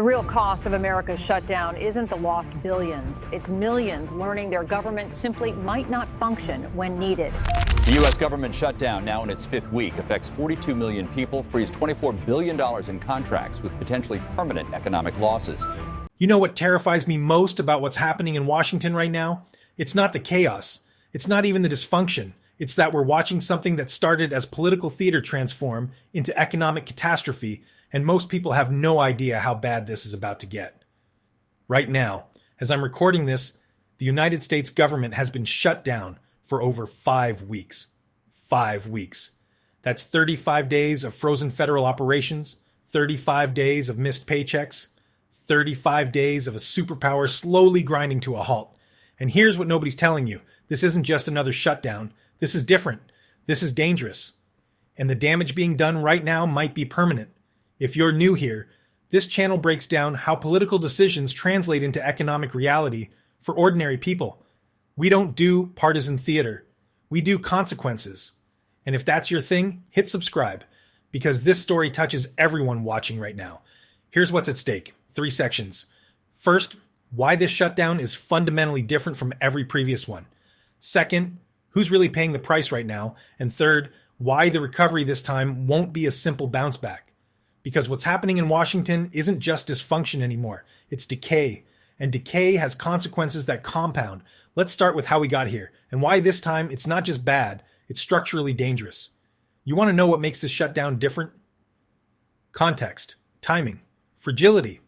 The real cost of America's shutdown isn't the lost billions. It's millions learning their government simply might not function when needed. The U.S. government shutdown, now in its fifth week, affects 42 million people, frees $24 billion in contracts with potentially permanent economic losses. You know what terrifies me most about what's happening in Washington right now? It's not the chaos. It's not even the dysfunction. It's that we're watching something that started as political theater transform into economic catastrophe, and most people have no idea how bad this is about to get. Right now, as I'm recording this, the United States government has been shut down for over 5 weeks. 5 weeks. That's 35 days of frozen federal operations, 35 days of missed paychecks, 35 days of a superpower slowly grinding to a halt. And here's what nobody's telling you. This isn't just another shutdown. This is different. This is dangerous. And the damage being done right now might be permanent. If you're new here, this channel breaks down how political decisions translate into economic reality for ordinary people. We don't do partisan theater. We do consequences. And if that's your thing, hit subscribe, because this story touches everyone watching right now. Here's what's at stake. 3 sections. First, why this shutdown is fundamentally different from every previous one. Second, who's really paying the price right now? And third, why the recovery this time won't be a simple bounce back. Because what's happening in Washington isn't just dysfunction anymore. It's decay. And decay has consequences that compound. Let's start with how we got here and why this time it's not just bad, it's structurally dangerous. You want to know what makes this shutdown different? Context, timing, fragility.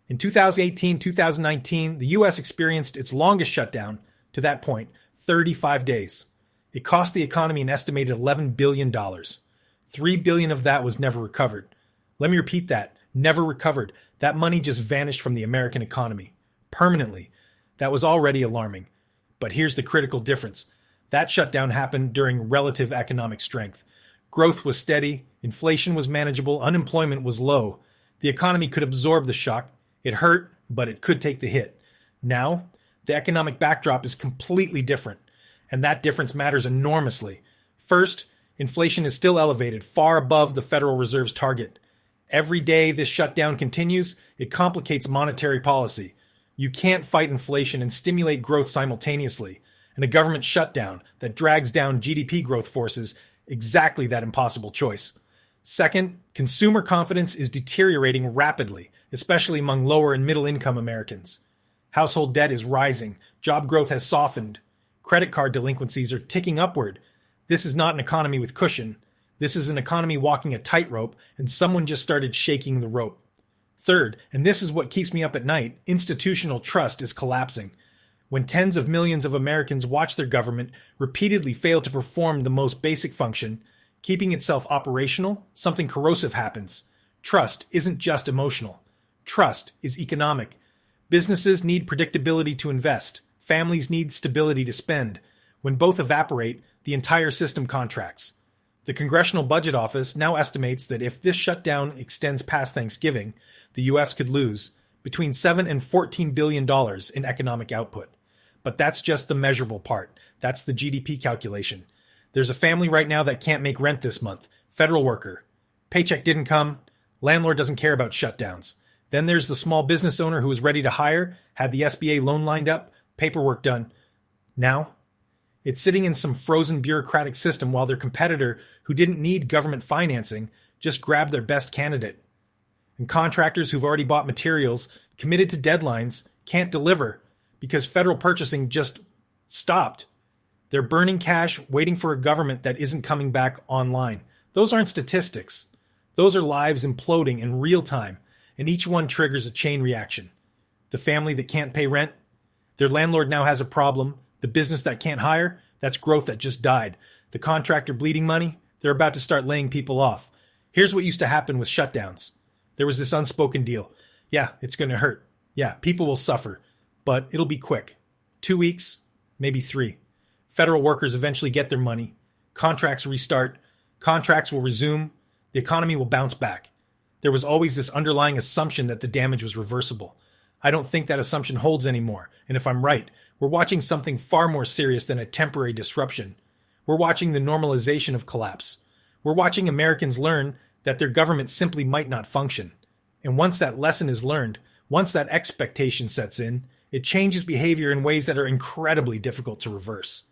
In 2018-2019, the U.S. experienced its longest shutdown, to that point, 35 days. It cost the economy an estimated $11 billion. $3 billion of that was never recovered. Let me repeat that. Never recovered. That money just vanished from the American economy. Permanently. That was already alarming. But here's the critical difference. That shutdown happened during relative economic strength. Growth was steady, inflation was manageable, unemployment was low. The economy could absorb the shock. It hurt, but it could take the hit. Now, the economic backdrop is completely different, and that difference matters enormously. First, inflation is still elevated, far above the Federal Reserve's target. Every day this shutdown continues, it complicates monetary policy. You can't fight inflation and stimulate growth simultaneously. And a government shutdown that drags down GDP growth forces exactly that impossible choice. Second, consumer confidence is deteriorating rapidly, especially among lower and middle income Americans. Household debt is rising, job growth has softened, credit card delinquencies are ticking upward. This is not an economy with cushion. This is an economy walking a tightrope, and someone just started shaking the rope. Third, and this is what keeps me up at night, institutional trust is collapsing. When tens of millions of Americans watch their government repeatedly fail to perform the most basic function, keeping itself operational, something corrosive happens. Trust isn't just emotional. Trust is economic. Businesses need predictability to invest. Families need stability to spend. When both evaporate, the entire system contracts. The Congressional Budget Office now estimates that if this shutdown extends past Thanksgiving, the U.S. could lose between $7 and $14 billion in economic output. But that's just the measurable part. That's the GDP calculation. There's a family right now that can't make rent this month. Federal worker. Paycheck didn't come. Landlord doesn't care about shutdowns. Then there's the small business owner who was ready to hire, had the SBA loan lined up, paperwork done. Now, it's sitting in some frozen bureaucratic system while their competitor, who didn't need government financing, just grabbed their best candidate. And contractors who've already bought materials, committed to deadlines, can't deliver because federal purchasing just stopped. They're burning cash, waiting for a government that isn't coming back online. Those aren't statistics. Those are lives imploding in real time, and each one triggers a chain reaction. The family that can't pay rent, their landlord now has a problem. The business that can't hire, that's growth that just died. The contractor bleeding money, they're about to start laying people off. Here's what used to happen with shutdowns. There was this unspoken deal. Yeah, it's going to hurt. Yeah, people will suffer, but it'll be quick. 2 weeks, maybe 3. Federal workers eventually get their money. Contracts restart. Contracts will resume. The economy will bounce back. There was always this underlying assumption that the damage was reversible. I don't think that assumption holds anymore, and if I'm right, we're watching something far more serious than a temporary disruption. We're watching the normalization of collapse. We're watching Americans learn that their government simply might not function. And once that lesson is learned, once that expectation sets in, it changes behavior in ways that are incredibly difficult to reverse.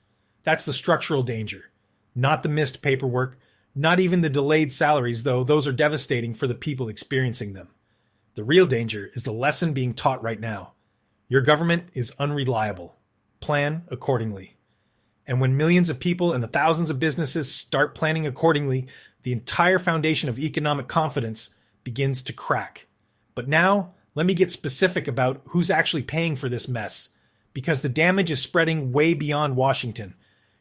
That's the structural danger, not the missed paperwork, not even the delayed salaries, though those are devastating for the people experiencing them. The real danger is the lesson being taught right now. Your government is unreliable. Plan accordingly. And when millions of people and the thousands of businesses start planning accordingly, the entire foundation of economic confidence begins to crack. But now, let me get specific about who's actually paying for this mess, because the damage is spreading way beyond Washington.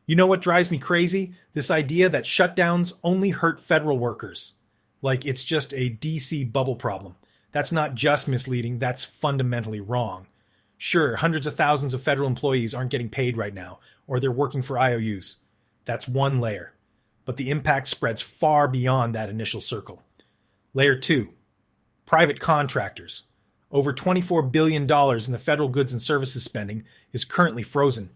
You know what drives me crazy? This idea that shutdowns only hurt federal workers. Like it's just a DC bubble problem. That's not just misleading, that's fundamentally wrong. Sure, hundreds of thousands of federal employees aren't getting paid right now, or they're working for IOUs. That's one layer. But the impact spreads far beyond that initial circle. Layer 2. Private contractors. Over $24 billion in the federal goods and services spending is currently frozen.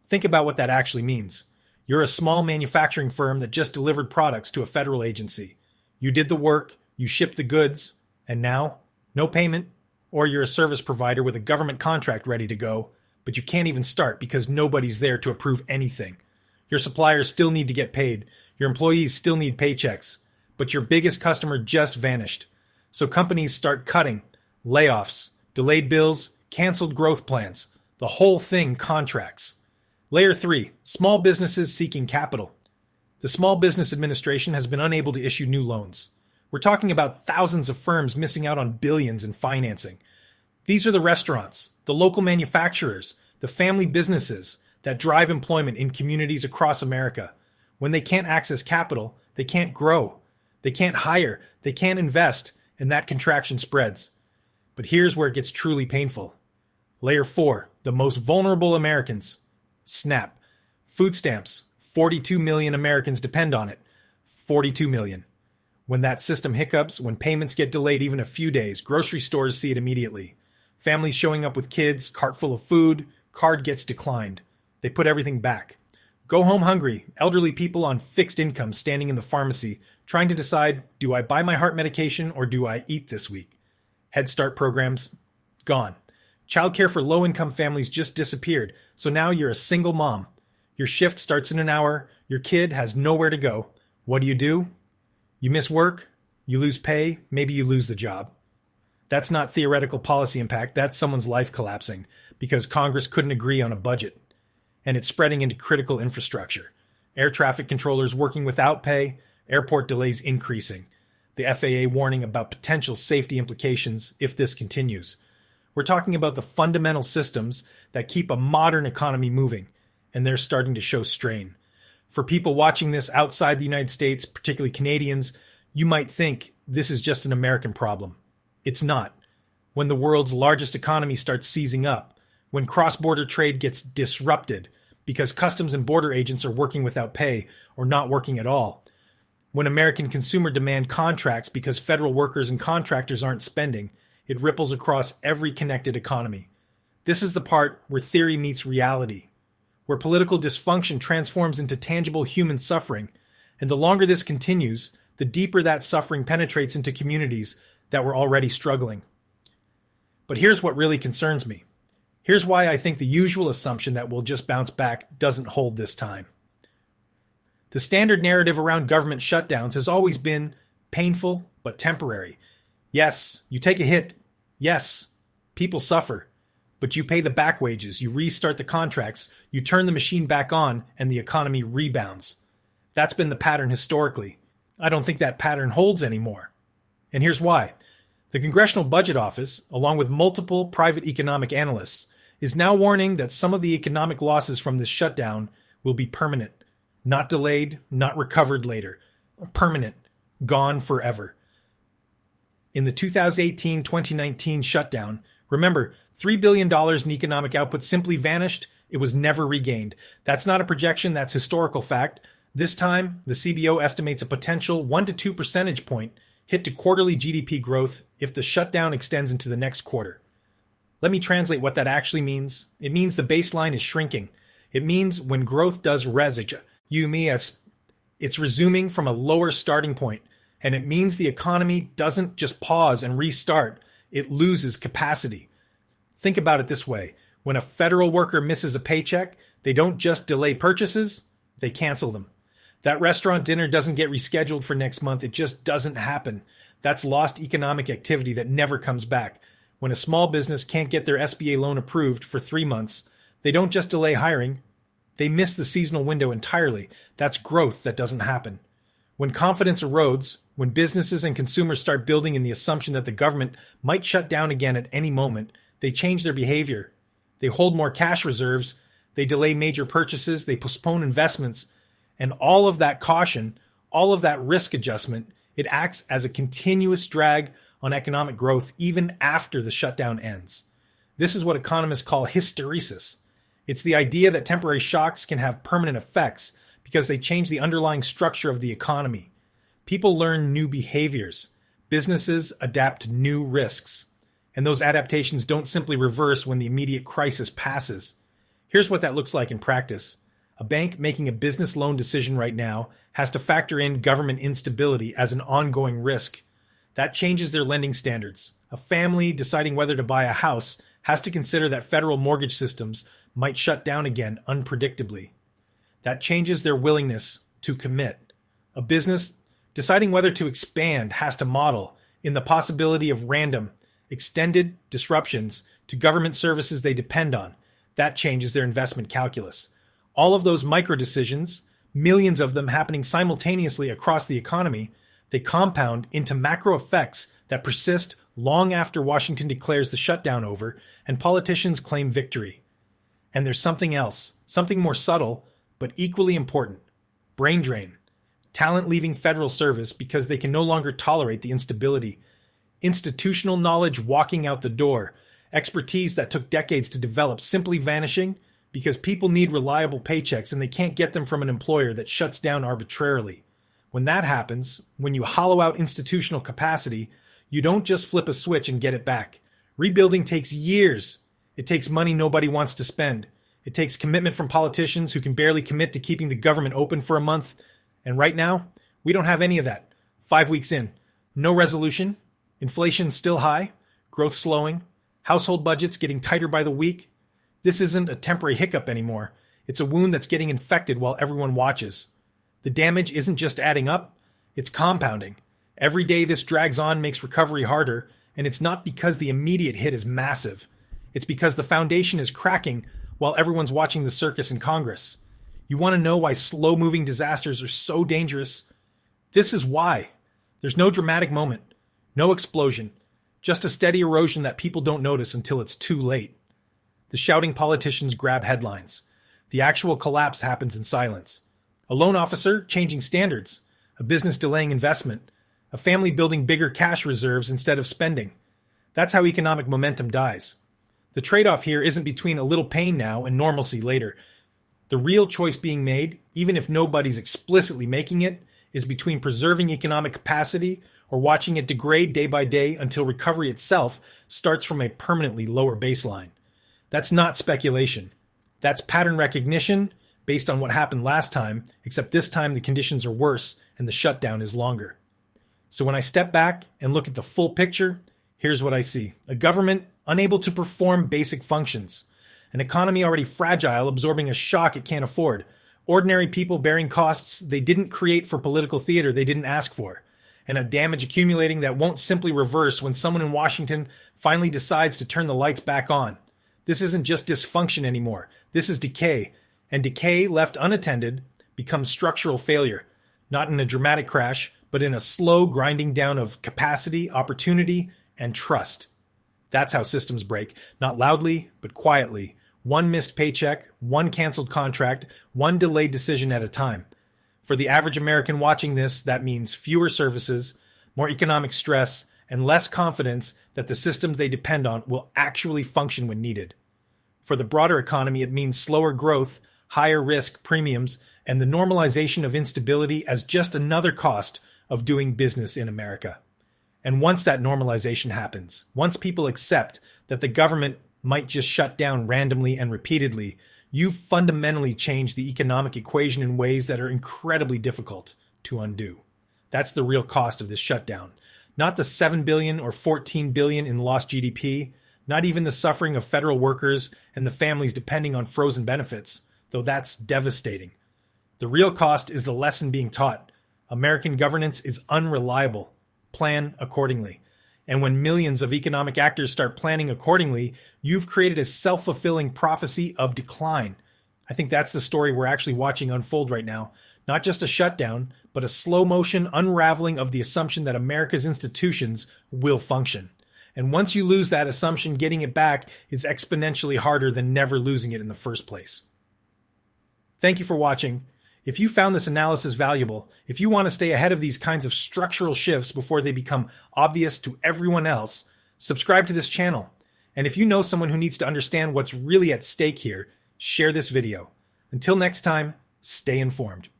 Think about what that actually means. You're a small manufacturing firm that just delivered products to a federal agency. You did the work, you shipped the goods, and now, no payment, or you're a service provider with a government contract ready to go, but you can't even start because nobody's there to approve anything. Your suppliers still need to get paid, your employees still need paychecks, but your biggest customer just vanished. So companies start cutting, layoffs, delayed bills, canceled growth plans, the whole thing contracts. Layer 3, small businesses seeking capital. The Small Business Administration has been unable to issue new loans. We're talking about thousands of firms missing out on billions in financing. These are the restaurants, the local manufacturers, the family businesses that drive employment in communities across America. When they can't access capital, they can't grow, they can't hire, they can't invest, and that contraction spreads. But here's where it gets truly painful. Layer 4, the most vulnerable Americans. SNAP. Food stamps. 42 million Americans depend on it. 42 million. When that system hiccups, when payments get delayed even a few days, grocery stores see it immediately. Families showing up with kids, cart full of food, card gets declined. They put everything back. Go home hungry, elderly people on fixed income standing in the pharmacy, trying to decide, do I buy my heart medication or do I eat this week? Head Start programs, gone. Childcare for low-income families just disappeared, so now you're a single mom. Your shift starts in an hour, your kid has nowhere to go. What do? You miss work, you lose pay, maybe you lose the job. That's not theoretical policy impact, that's someone's life collapsing because Congress couldn't agree on a budget. And it's spreading into critical infrastructure. Air traffic controllers working without pay, airport delays increasing. The FAA warning about potential safety implications if this continues. We're talking about the fundamental systems that keep a modern economy moving, and they're starting to show strain. For people watching this outside the United States, particularly Canadians, you might think this is just an American problem. It's not. When the world's largest economy starts seizing up, when cross-border trade gets disrupted because customs and border agents are working without pay or not working at all, when American consumer demand contracts because federal workers and contractors aren't spending, it ripples across every connected economy. This is the part where theory meets reality, where political dysfunction transforms into tangible human suffering, and the longer this continues, the deeper that suffering penetrates into communities that were already struggling. But here's what really concerns me. Here's why I think the usual assumption that we'll just bounce back doesn't hold this time. The standard narrative around government shutdowns has always been painful but temporary. Yes, you take a hit. Yes, people suffer. But you pay the back wages, you restart the contracts, you turn the machine back on, and the economy rebounds. That's been the pattern historically. I don't think that pattern holds anymore. And here's why. The Congressional Budget Office, along with multiple private economic analysts, is now warning that some of the economic losses from this shutdown will be permanent. Not delayed, not recovered later. Permanent. Gone forever. In the 2018-2019 shutdown, remember, $3 billion in economic output simply vanished. It was never regained. That's not a projection, that's historical fact. This time, the CBO estimates a potential 1 to 2 percentage point hit to quarterly GDP growth if the shutdown extends into the next quarter. Let me translate what that actually means. It means the baseline is shrinking. It means when growth does it's resuming from a lower starting point, And it means the economy doesn't just pause and restart, it loses capacity. Think about it this way. When a federal worker misses a paycheck, they don't just delay purchases, they cancel them. That restaurant dinner doesn't get rescheduled for next month. It just doesn't happen. That's lost economic activity that never comes back. When a small business can't get their SBA loan approved for 3 months, they don't just delay hiring. They miss the seasonal window entirely. That's growth that doesn't happen. When confidence erodes, when businesses and consumers start building in the assumption that the government might shut down again at any moment, they change their behavior. They hold more cash reserves. They delay major purchases. They postpone investments. And all of that caution, all of that risk adjustment, it acts as a continuous drag on economic growth even after the shutdown ends. This is what economists call hysteresis. It's the idea that temporary shocks can have permanent effects because they change the underlying structure of the economy. People learn new behaviors. Businesses adapt to new risks. And those adaptations don't simply reverse when the immediate crisis passes. Here's what that looks like in practice. A bank making a business loan decision right now has to factor in government instability as an ongoing risk. That changes their lending standards. A family deciding whether to buy a house has to consider that federal mortgage systems might shut down again unpredictably. That changes their willingness to commit. A business deciding whether to expand has to model in the possibility of random, extended disruptions to government services they depend on. That changes their investment calculus. All of those micro decisions, millions of them happening simultaneously across the economy, they compound into macro effects that persist long after Washington declares the shutdown over and politicians claim victory. And there's something else, something more subtle, but equally important. Brain drain. Talent leaving federal service because they can no longer tolerate the instability. Institutional knowledge walking out the door. Expertise that took decades to develop simply vanishing because people need reliable paychecks and they can't get them from an employer that shuts down arbitrarily. When that happens, when you hollow out institutional capacity, you don't just flip a switch and get it back. Rebuilding takes years. It takes money nobody wants to spend. It takes commitment from politicians who can barely commit to keeping the government open for a month. And right now, we don't have any of that. 5 weeks in, no resolution, inflation still high, growth slowing, household budgets getting tighter by the week. This isn't a temporary hiccup anymore. It's a wound that's getting infected while everyone watches. The damage isn't just adding up, it's compounding. Every day this drags on makes recovery harder, and it's not because the immediate hit is massive. It's because the foundation is cracking while everyone's watching the circus in Congress. You want to know why slow-moving disasters are so dangerous? This is why. There's no dramatic moment, no explosion, just a steady erosion that people don't notice until it's too late. The shouting politicians grab headlines. The actual collapse happens in silence. A loan officer changing standards, a business delaying investment, a family building bigger cash reserves instead of spending. That's how economic momentum dies. The trade-off here isn't between a little pain now and normalcy later. The real choice being made, even if nobody's explicitly making it, is between preserving economic capacity or watching it degrade day by day until recovery itself starts from a permanently lower baseline. That's not speculation. That's pattern recognition based on what happened last time, except this time the conditions are worse and the shutdown is longer. So when I step back and look at the full picture, here's what I see. A government unable to perform basic functions. An economy already fragile, absorbing a shock it can't afford. Ordinary people bearing costs they didn't create for political theater they didn't ask for. And a damage accumulating that won't simply reverse when someone in Washington finally decides to turn the lights back on. This isn't just dysfunction anymore. This is decay. And decay left unattended becomes structural failure. Not in a dramatic crash, but in a slow grinding down of capacity, opportunity, and trust. That's how systems break. Not loudly, but quietly. One missed paycheck, one canceled contract, one delayed decision at a time. For the average American watching this, that means fewer services, more economic stress, and less confidence that the systems they depend on will actually function when needed. For the broader economy, it means slower growth, higher risk premiums, and the normalization of instability as just another cost of doing business in America. And once that normalization happens, once people accept that the government might just shut down randomly and repeatedly, you've fundamentally changed the economic equation in ways that are incredibly difficult to undo. That's the real cost of this shutdown. Not the $7 billion or $14 billion in lost GDP, not even the suffering of federal workers and the families depending on frozen benefits, though that's devastating. The real cost is the lesson being taught. American governance is unreliable. Plan accordingly. And when millions of economic actors start planning accordingly, you've created a self-fulfilling prophecy of decline. I think that's the story we're actually watching unfold right now. Not just a shutdown, but a slow motion unraveling of the assumption that America's institutions will function. And once you lose that assumption, getting it back is exponentially harder than never losing it in the first place. Thank you for watching. If you found this analysis valuable, if you want to stay ahead of these kinds of structural shifts before they become obvious to everyone else, subscribe to this channel. And if you know someone who needs to understand what's really at stake here, share this video. Until next time, stay informed.